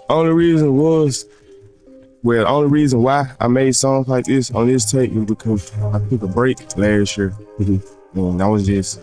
Only reason was, well, the only reason why I made songs like this on this tape was because I took a break last year. And I was just...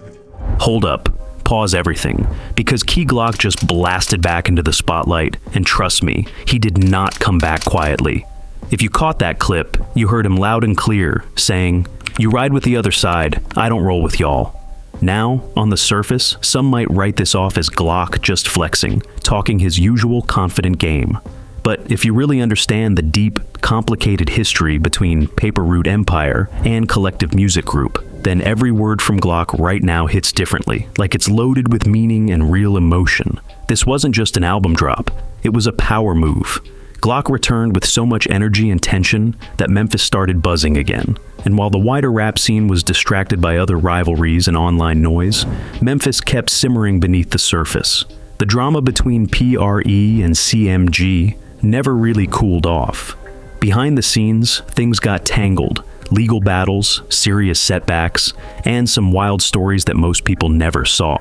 Hold up. Pause everything, because Key Glock just blasted back into the spotlight, and trust me, he did not come back quietly. If you caught that clip, you heard him loud and clear, saying, "You ride with the other side, I don't roll with y'all." Now, on the surface, some might write this off as Glock just flexing, talking his usual confident game. But if you really understand the deep, complicated history between Paper Route Empire and Collective Music Group, then every word from Glock right now hits differently, like it's loaded with meaning and real emotion. This wasn't just an album drop, it was a power move. Glock returned with so much energy and tension that Memphis started buzzing again. And while the wider rap scene was distracted by other rivalries and online noise, Memphis kept simmering beneath the surface. The drama between PRE and CMG never really cooled off. Behind the scenes, things got tangled. Legal battles, serious setbacks, and some wild stories that most people never saw.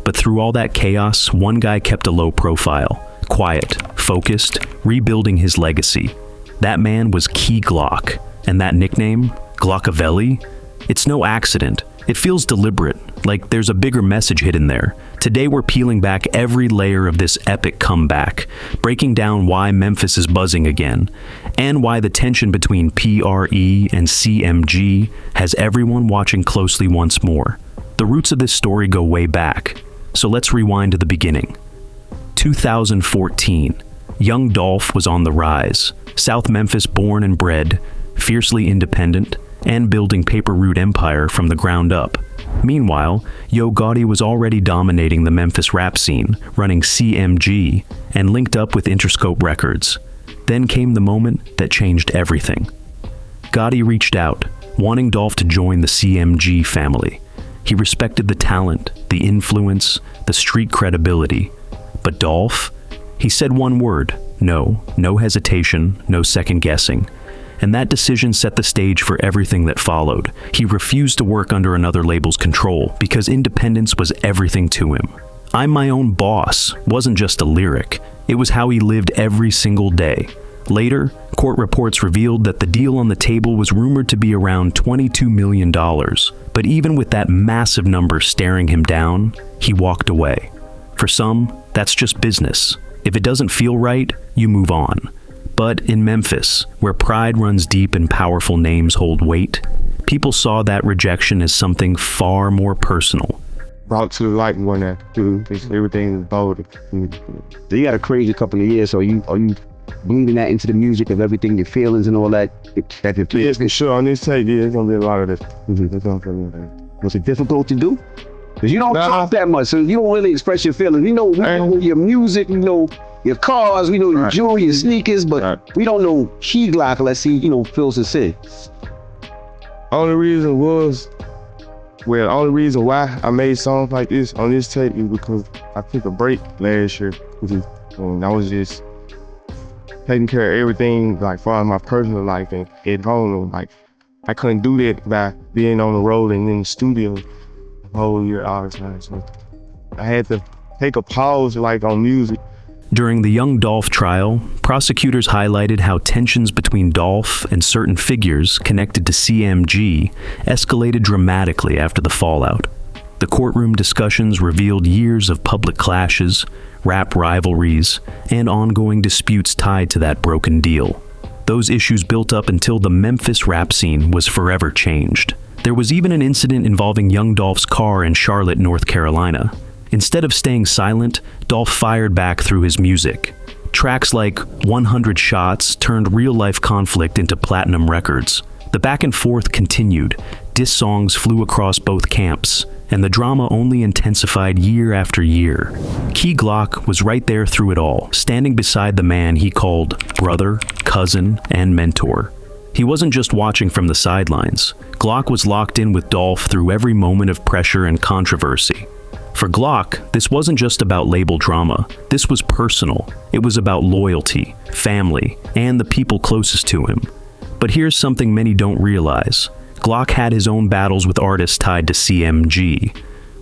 But through all that chaos, one guy kept a low profile. Quiet, focused, rebuilding his legacy. That man was Key Glock, and that nickname, Glockavelli, it's no accident. It feels deliberate, like there's a bigger message hidden there. Today we're peeling back every layer of this epic comeback, breaking down why Memphis is buzzing again, and why the tension between PRE and CMG has everyone watching closely once more. The roots of this story go way back, so let's rewind to the beginning. 2014, young Dolph was on the rise, South Memphis born and bred, fiercely independent, and building Paper Route Empire from the ground up. Meanwhile, Yo Gotti was already dominating the Memphis rap scene, running CMG, and linked up with Interscope Records. Then came the moment that changed everything. Gotti reached out, wanting Dolph to join the CMG family. He respected the talent, the influence, the street credibility. But Dolph? He said one word, no hesitation, no second guessing. And that decision set the stage for everything that followed. He refused to work under another label's control because independence was everything to him. "I'm my own boss" wasn't just a lyric, it was how he lived every single day. Later, court reports revealed that the deal on the table was rumored to be around $22 million. But even with that massive number staring him down, he walked away. For some, that's just business. If it doesn't feel right, you move on. But in Memphis, where pride runs deep and powerful names hold weight, people saw that rejection as something far more personal. Brought to the light one that everything is bold. So you got a crazy couple of years, so are you bringing that into the music of everything, your feelings and all that? Yeah, for sure. On this tape, yeah, it's gonna be a lot of this. Was it difficult to do? Because you don't talk that much, so you don't really express your feelings. We know your music, we know your cars, we know your jewelry, your sneakers, but we don't know Key Glock unless he, feels his sin. Only reason why I made songs like this on this tape is because I took a break last year. And I was just taking care of everything, like far as my personal life and at home. Like I couldn't do that by being on the road and in the studio the whole year all the time. So I had to take a pause like on music. During the young Dolph trial, prosecutors highlighted how tensions between Dolph and certain figures connected to CMG escalated dramatically after the fallout. The courtroom discussions revealed years of public clashes, rap rivalries, and ongoing disputes tied to that broken deal. Those issues built up until the Memphis rap scene was forever changed. There was even an incident involving young Dolph's car in Charlotte, North Carolina. Instead of staying silent, Dolph fired back through his music. Tracks like 100 Shots turned real-life conflict into platinum records. The back and forth continued, diss songs flew across both camps, and the drama only intensified year after year. Key Glock was right there through it all, standing beside the man he called brother, cousin, and mentor. He wasn't just watching from the sidelines. Glock was locked in with Dolph through every moment of pressure and controversy. For Glock, this wasn't just about label drama. This was personal. It was about loyalty, family, and the people closest to him. But here's something many don't realize. Glock had his own battles with artists tied to CMG.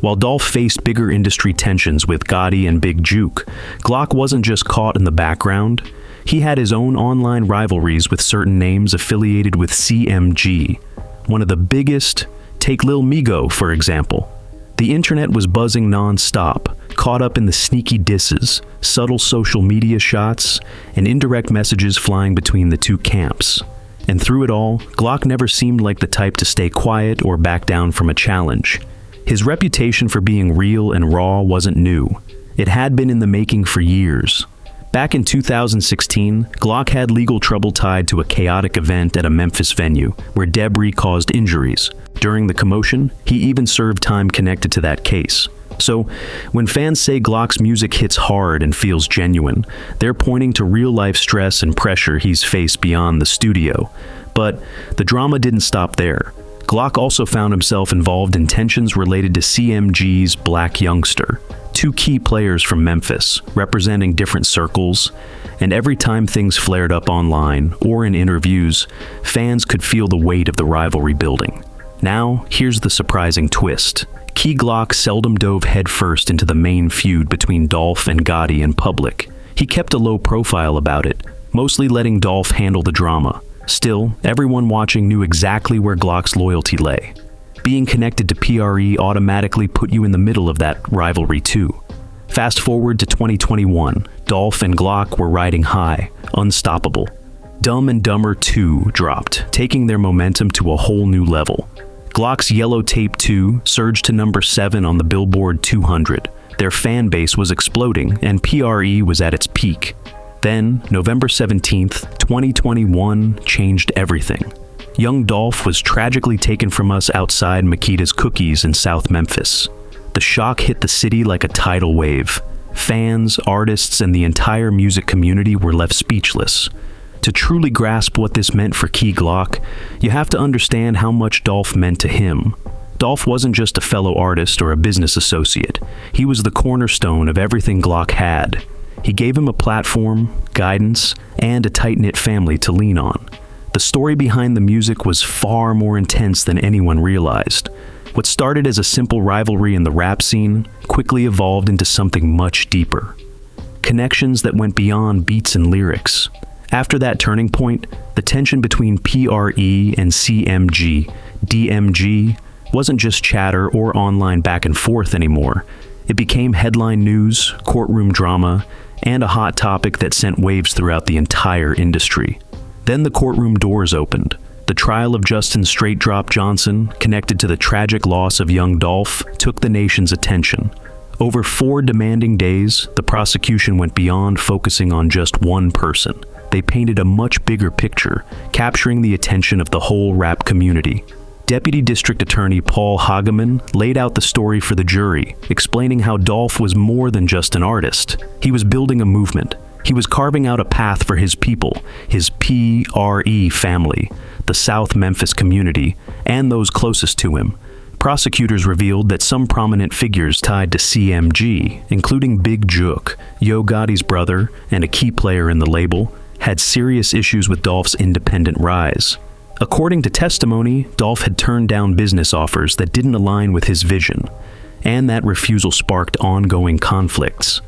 While Dolph faced bigger industry tensions with Gotti and Big Juke, Glock wasn't just caught in the background. He had his own online rivalries with certain names affiliated with CMG. One of the biggest, take Lil Migo, for example. The internet was buzzing non-stop, caught up in the sneaky disses, subtle social media shots, and indirect messages flying between the two camps. And through it all, Glock never seemed like the type to stay quiet or back down from a challenge. His reputation for being real and raw wasn't new. It had been in the making for years. Back in 2016, Glock had legal trouble tied to a chaotic event at a Memphis venue where debris caused injuries. During the commotion, he even served time connected to that case. So, when fans say Glock's music hits hard and feels genuine, they're pointing to real-life stress and pressure he's faced beyond the studio. But the drama didn't stop there. Glock also found himself involved in tensions related to CMG's Black Youngster, two key players from Memphis, representing different circles, and every time things flared up online or in interviews, fans could feel the weight of the rivalry building. Now, here's the surprising twist. Key Glock seldom dove headfirst into the main feud between Dolph and Gotti in public. He kept a low profile about it, mostly letting Dolph handle the drama. Still, everyone watching knew exactly where Glock's loyalty lay. Being connected to PRE automatically put you in the middle of that rivalry too. Fast forward to 2021, Dolph and Glock were riding high, unstoppable. Dumb and Dumber 2 dropped, taking their momentum to a whole new level. Glock's Yellow Tape 2 surged to number 7 on the Billboard 200. Their fan base was exploding, and PRE was at its peak. Then, November 17th, 2021 changed everything. Young Dolph was tragically taken from us outside Makita's Cookies in South Memphis. The shock hit the city like a tidal wave. Fans, artists, and the entire music community were left speechless. To truly grasp what this meant for Key Glock, you have to understand how much Dolph meant to him. Dolph wasn't just a fellow artist or a business associate. He was the cornerstone of everything Glock had. He gave him a platform, guidance, and a tight-knit family to lean on. The story behind the music was far more intense than anyone realized. What started as a simple rivalry in the rap scene quickly evolved into something much deeper. Connections that went beyond beats and lyrics. After that turning point, the tension between PRE and CMG, DMG, wasn't just chatter or online back and forth anymore. It became headline news, courtroom drama, and a hot topic that sent waves throughout the entire industry. Then the courtroom doors opened. The trial of Justin Straight Drop Johnson, connected to the tragic loss of young Dolph, took the nation's attention. Over 4 demanding days, the prosecution went beyond focusing on just one person. They painted a much bigger picture, capturing the attention of the whole rap community. Deputy District Attorney Paul Hageman laid out the story for the jury, explaining how Dolph was more than just an artist. He was building a movement. He was carving out a path for his people, his PRE family, the South Memphis community, and those closest to him. Prosecutors revealed that some prominent figures tied to CMG, including Big Juke, Yo Gotti's brother and a key player in the label, had serious issues with Dolph's independent rise. According to testimony, Dolph had turned down business offers that didn't align with his vision, and that refusal sparked ongoing conflicts.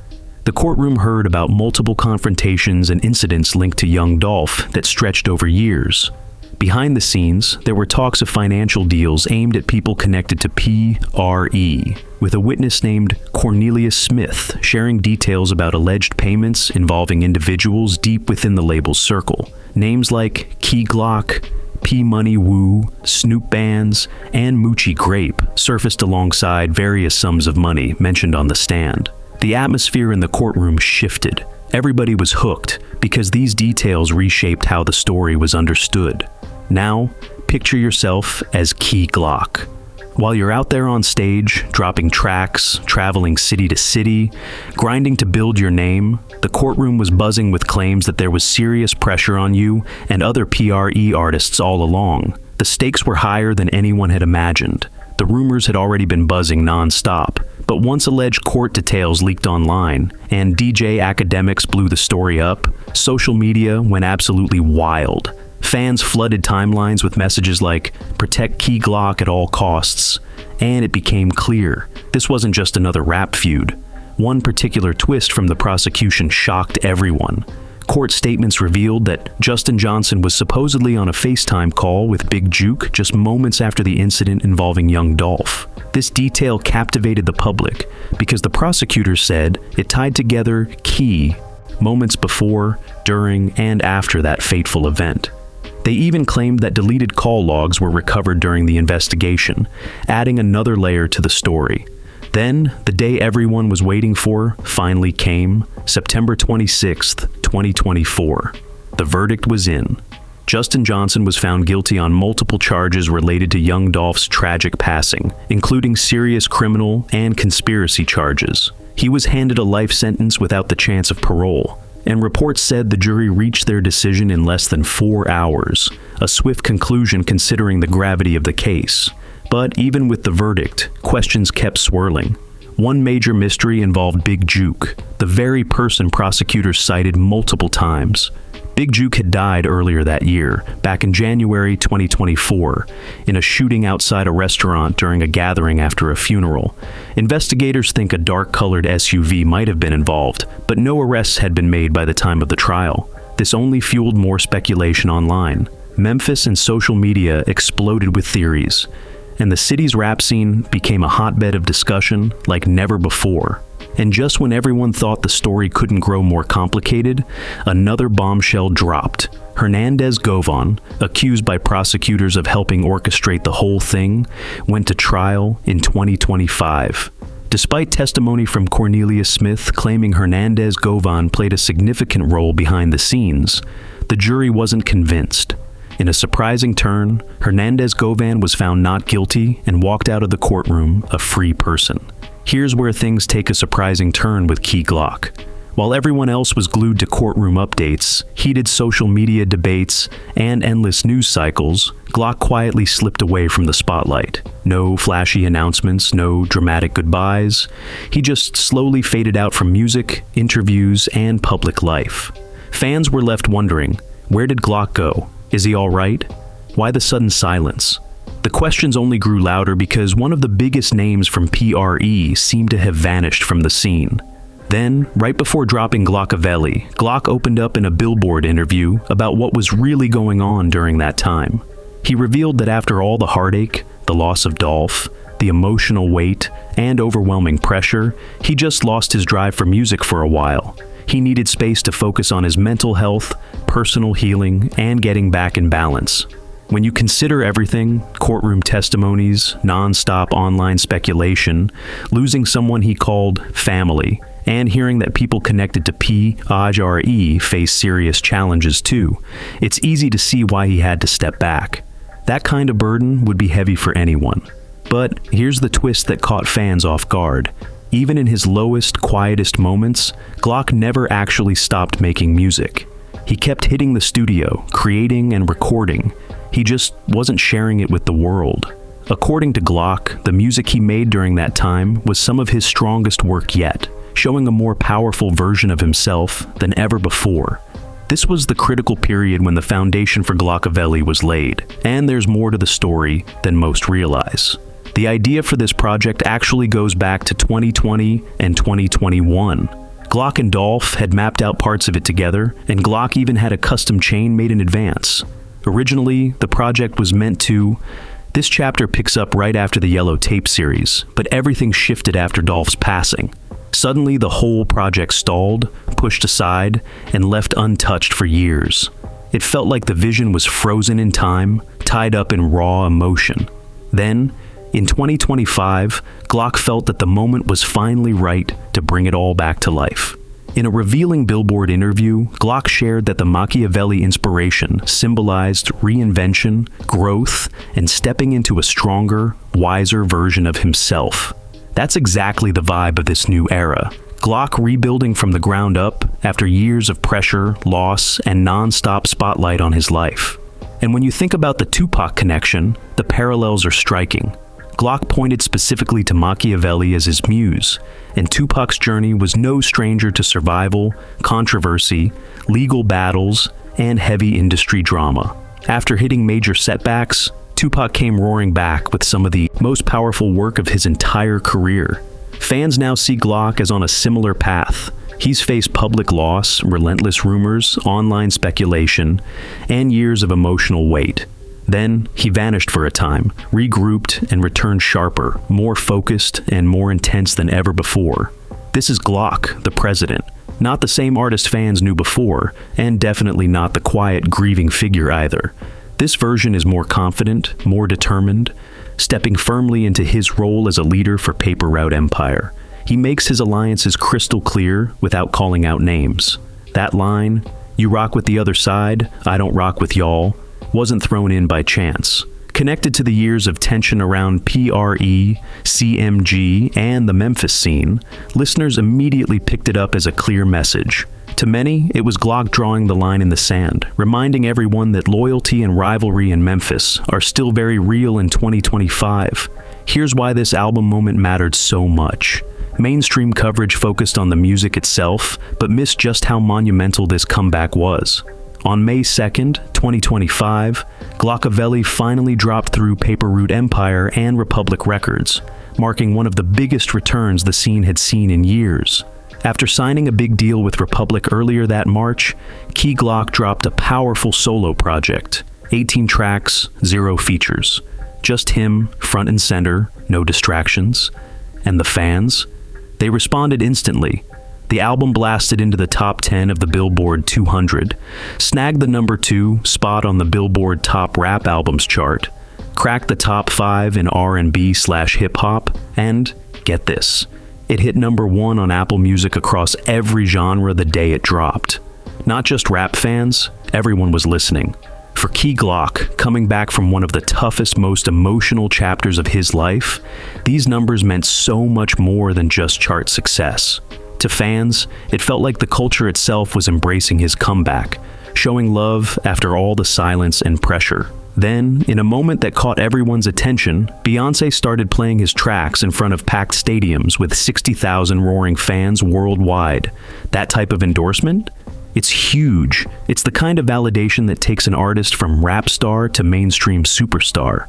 The courtroom heard about multiple confrontations and incidents linked to young Dolph that stretched over years. Behind the scenes, there were talks of financial deals aimed at people connected to PRE, with a witness named Cornelius Smith sharing details about alleged payments involving individuals deep within the label's circle. Names like Key Glock, P Money Woo, Snoop Bands, and Moochie Grape surfaced alongside various sums of money mentioned on the stand. The atmosphere in the courtroom shifted. Everybody was hooked because these details reshaped how the story was understood. Now, picture yourself as Key Glock. While you're out there on stage, dropping tracks, traveling city to city, grinding to build your name, the courtroom was buzzing with claims that there was serious pressure on you and other PRE artists all along. The stakes were higher than anyone had imagined. The rumors had already been buzzing non-stop, but once alleged court details leaked online and DJ academics blew the story up, social media went absolutely wild. Fans flooded timelines with messages like, "Protect Key Glock at all costs." And it became clear, this wasn't just another rap feud. One particular twist from the prosecution shocked everyone. Court statements revealed that Justin Johnson was supposedly on a FaceTime call with Big Juke just moments after the incident involving young Dolph. This detail captivated the public because the prosecutors said it tied together key moments before, during, and after that fateful event. They even claimed that deleted call logs were recovered during the investigation, adding another layer to the story. Then, the day everyone was waiting for finally came, September 26th, 2024. The verdict was in. Justin Johnson was found guilty on multiple charges related to young Dolph's tragic passing, including serious criminal and conspiracy charges. He was handed a life sentence without the chance of parole, and reports said the jury reached their decision in less than 4 hours, a swift conclusion considering the gravity of the case. But even with the verdict, questions kept swirling. One major mystery involved Big Juke, the very person prosecutors cited multiple times. Big Juke had died earlier that year, back in January 2024, in a shooting outside a restaurant during a gathering after a funeral. Investigators think a dark-colored SUV might have been involved, but no arrests had been made by the time of the trial. This only fueled more speculation online. Memphis and social media exploded with theories, and the city's rap scene became a hotbed of discussion like never before. And just when everyone thought the story couldn't grow more complicated, another bombshell dropped. Hernandez Govan, accused by prosecutors of helping orchestrate the whole thing, went to trial in 2025. Despite testimony from Cornelius Smith claiming Hernandez Govan played a significant role behind the scenes, the jury wasn't convinced. In a surprising turn, Hernandez Govan was found not guilty and walked out of the courtroom a free person. Here's where things take a surprising turn with Key Glock. While everyone else was glued to courtroom updates, heated social media debates, and endless news cycles, Glock quietly slipped away from the spotlight. No flashy announcements, no dramatic goodbyes. He just slowly faded out from music, interviews, and public life. Fans were left wondering, where did Glock go? Is he all right? Why the sudden silence? The questions only grew louder because one of the biggest names from PRE seemed to have vanished from the scene. Then, right before dropping Glockavelli, Glock opened up in a Billboard interview about what was really going on during that time. He revealed that after all the heartache, the loss of Dolph, the emotional weight, and overwhelming pressure, he just lost his drive for music for a while. He needed space to focus on his mental health, personal healing, and getting back in balance. When you consider everything, courtroom testimonies, non-stop online speculation, losing someone he called family, and hearing that people connected to PRE face serious challenges too, it's easy to see why he had to step back. That kind of burden would be heavy for anyone. But here's the twist that caught fans off guard. Even in his lowest, quietest moments, Glock never actually stopped making music. He kept hitting the studio, creating and recording. He just wasn't sharing it with the world. According to Glock, the music he made during that time was some of his strongest work yet, showing a more powerful version of himself than ever before. This was the critical period when the foundation for Glockavelli was laid, and there's more to the story than most realize. The idea for this project actually goes back to 2020 and 2021. Glock and Dolph had mapped out parts of it together, and Glock even had a custom chain made in advance. Originally, the project was meant to... This chapter picks up right after the Yellow Tape series, but everything shifted after Dolph's passing. Suddenly, the whole project stalled, pushed aside, and left untouched for years. It felt like the vision was frozen in time, tied up in raw emotion. Then, in 2025, Glock felt that the moment was finally right to bring it all back to life. In a revealing Billboard interview, Glock shared that the Machiavelli inspiration symbolized reinvention, growth, and stepping into a stronger, wiser version of himself. That's exactly the vibe of this new era. Glock rebuilding from the ground up after years of pressure, loss, and non-stop spotlight on his life. And when you think about the Tupac connection, the parallels are striking. Glock pointed specifically to Machiavelli as his muse, and Tupac's journey was no stranger to survival, controversy, legal battles, and heavy industry drama. After hitting major setbacks, Tupac came roaring back with some of the most powerful work of his entire career. Fans now see Glock as on a similar path. He's faced public loss, relentless rumors, online speculation, and years of emotional weight. Then, he vanished for a time, regrouped, and returned sharper, more focused, and more intense than ever before. This is Glock, the president. Not the same artist fans knew before, and definitely not the quiet, grieving figure either. This version is more confident, more determined, stepping firmly into his role as a leader for Paper Route Empire. He makes his alliances crystal clear without calling out names. That line, "You rock with the other side, I don't rock with y'all," wasn't thrown in by chance. Connected to the years of tension around PRE, CMG, and the Memphis scene, listeners immediately picked it up as a clear message. To many, it was Glock drawing the line in the sand, reminding everyone that loyalty and rivalry in Memphis are still very real in 2025. Here's why this album moment mattered so much. Mainstream coverage focused on the music itself, but missed just how monumental this comeback was. On May 2nd, 2025, Glockavelli finally dropped through Paper Route Empire and Republic Records, marking one of the biggest returns the scene had seen in years. After signing a big deal with Republic earlier that March, Key Glock dropped a powerful solo project, 18 tracks, 0 features. Just him, front and center, no distractions. And the fans? They responded instantly. The album blasted into the top 10 of the Billboard 200, snagged the number 2 spot on the Billboard Top Rap Albums chart, cracked the top 5 in R&B/hip-hop, and, get this, it hit number 1 on Apple Music across every genre the day it dropped. Not just rap fans, everyone was listening. For Key Glock, coming back from one of the toughest, most emotional chapters of his life, these numbers meant so much more than just chart success. To fans, it felt like the culture itself was embracing his comeback, showing love after all the silence and pressure. Then, in a moment that caught everyone's attention, Beyoncé started playing his tracks in front of packed stadiums with 60,000 roaring fans worldwide. That type of endorsement? It's huge. It's the kind of validation that takes an artist from rap star to mainstream superstar.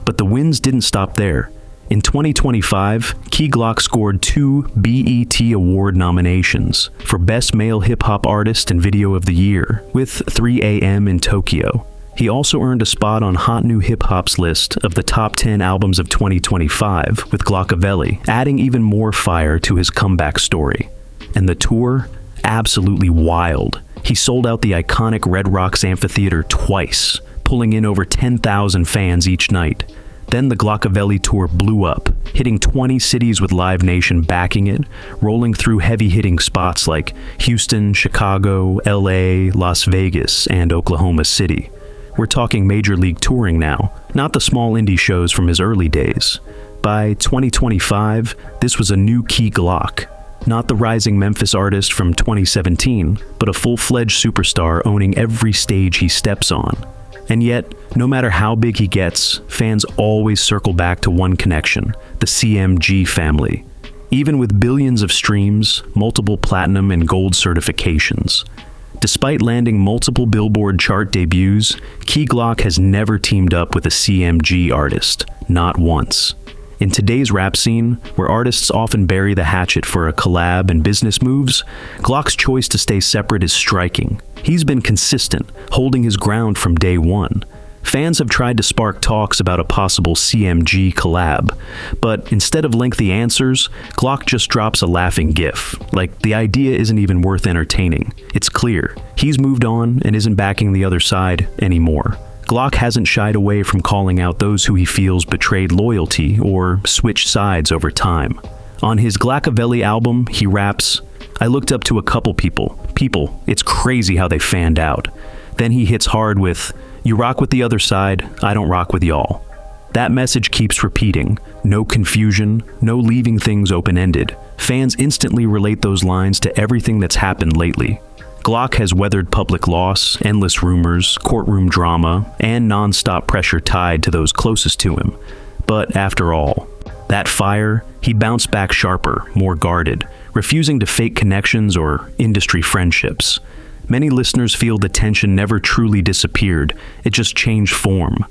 But the wins didn't stop there. In 2025, Key Glock scored 2 BET Award nominations for Best Male Hip Hop Artist and Video of the Year, with 3 AM in Tokyo. He also earned a spot on Hot New Hip Hop's list of the top 10 albums of 2025 with Glockavelli, adding even more fire to his comeback story. And the tour? Absolutely wild. He sold out the iconic Red Rocks Amphitheater twice, pulling in over 10,000 fans each night. Then the Glockavelli tour blew up, hitting 20 cities with Live Nation backing it, rolling through heavy-hitting spots like Houston, Chicago, LA, Las Vegas, and Oklahoma City. We're talking major league touring now, not the small indie shows from his early days. By 2025, this was a new Key Glock. Not the rising Memphis artist from 2017, but a full-fledged superstar owning every stage he steps on. And yet, no matter how big he gets, fans always circle back to one connection, the CMG family. Even with billions of streams, multiple platinum and gold certifications. Despite landing multiple Billboard chart debuts, Key Glock has never teamed up with a CMG artist, not once. In today's rap scene, where artists often bury the hatchet for a collab and business moves, Glock's choice to stay separate is striking. He's been consistent, holding his ground from day one. Fans have tried to spark talks about a possible CMG collab, but instead of lengthy answers, Glock just drops a laughing gif, like the idea isn't even worth entertaining. It's clear, he's moved on and isn't backing the other side anymore. Glock hasn't shied away from calling out those who he feels betrayed loyalty or switched sides over time. On his Glockavelli album, he raps, "I looked up to a couple people, it's crazy how they fanned out." Then he hits hard with, "You rock with the other side, I don't rock with y'all." That message keeps repeating. No confusion, no leaving things open-ended. Fans instantly relate those lines to everything that's happened lately. Glock has weathered public loss, endless rumors, courtroom drama, and non-stop pressure tied to those closest to him. But after all, that fire, he bounced back sharper, more guarded, refusing to fake connections or industry friendships. Many listeners feel the tension never truly disappeared, it just changed form.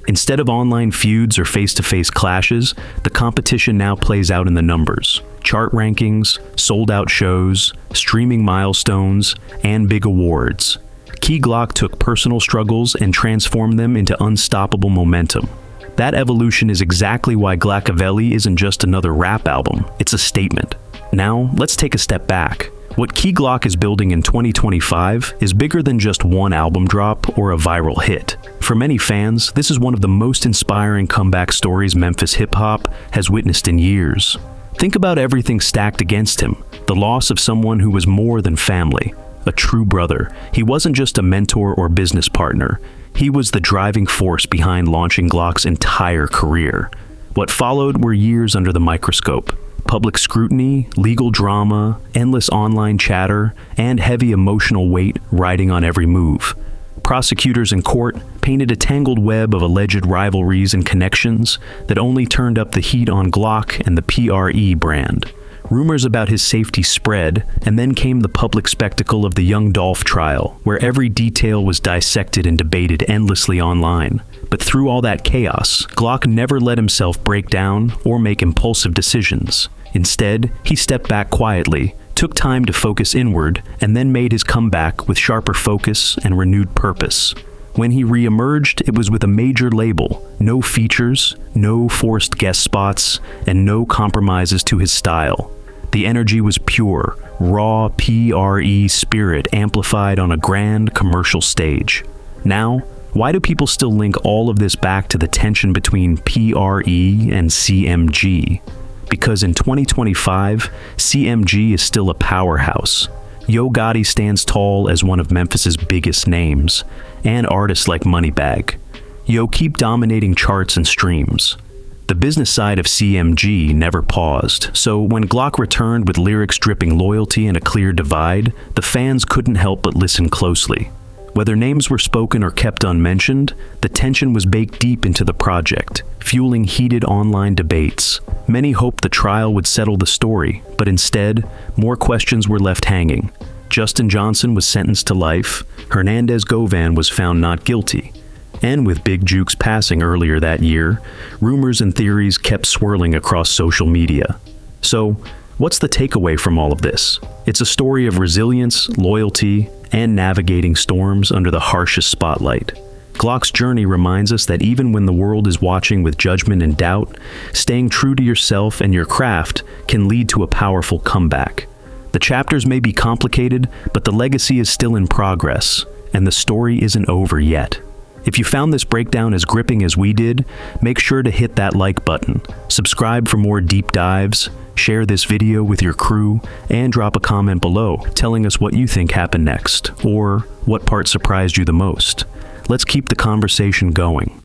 Instead of online feuds or face-to-face clashes, the competition now plays out in the numbers. Chart rankings, sold-out shows, streaming milestones, and big awards. Key Glock took personal struggles and transformed them into unstoppable momentum. That evolution is exactly why Glockavelli isn't just another rap album, it's a statement. Now, let's take a step back. What Key Glock is building in 2025 is bigger than just one album drop or a viral hit. For many fans, this is one of the most inspiring comeback stories Memphis hip-hop has witnessed in years. Think about everything stacked against him. The loss of someone who was more than family, a true brother. He wasn't just a mentor or business partner. He was the driving force behind launching Glock's entire career. What followed were years under the microscope. Public scrutiny, legal drama, endless online chatter, and heavy emotional weight riding on every move. Prosecutors in court painted a tangled web of alleged rivalries and connections that only turned up the heat on Glock and the PRE brand. Rumors about his safety spread, and then came the public spectacle of the Young Dolph trial, where every detail was dissected and debated endlessly online. But through all that chaos, Glock never let himself break down or make impulsive decisions. Instead, he stepped back quietly, took time to focus inward, and then made his comeback with sharper focus and renewed purpose. When he re-emerged, it was with a major label, no features, no forced guest spots, and no compromises to his style. The energy was pure, raw PRE spirit amplified on a grand commercial stage. Now, why do people still link all of this back to the tension between PRE and CMG? Because in 2025, CMG is still a powerhouse. Yo Gotti stands tall as one of Memphis's biggest names, and artists like Moneybagg. Yo keep dominating charts and streams. The business side of CMG never paused, so when Glock returned with lyrics dripping loyalty and a clear divide, the fans couldn't help but listen closely. Whether names were spoken or kept unmentioned, the tension was baked deep into the project, fueling heated online debates. Many hoped the trial would settle the story, but instead, more questions were left hanging. Justin Johnson was sentenced to life, Hernandez Govan was found not guilty. And with Big Juke's passing earlier that year, rumors and theories kept swirling across social media. So, what's the takeaway from all of this? It's a story of resilience, loyalty, and navigating storms under the harshest spotlight. Glock's journey reminds us that even when the world is watching with judgment and doubt, staying true to yourself and your craft can lead to a powerful comeback. The chapters may be complicated, but the legacy is still in progress, and the story isn't over yet. If you found this breakdown as gripping as we did, make sure to hit that like button, subscribe for more deep dives, share this video with your crew, and drop a comment below telling us what you think happened next, or what part surprised you the most. Let's keep the conversation going.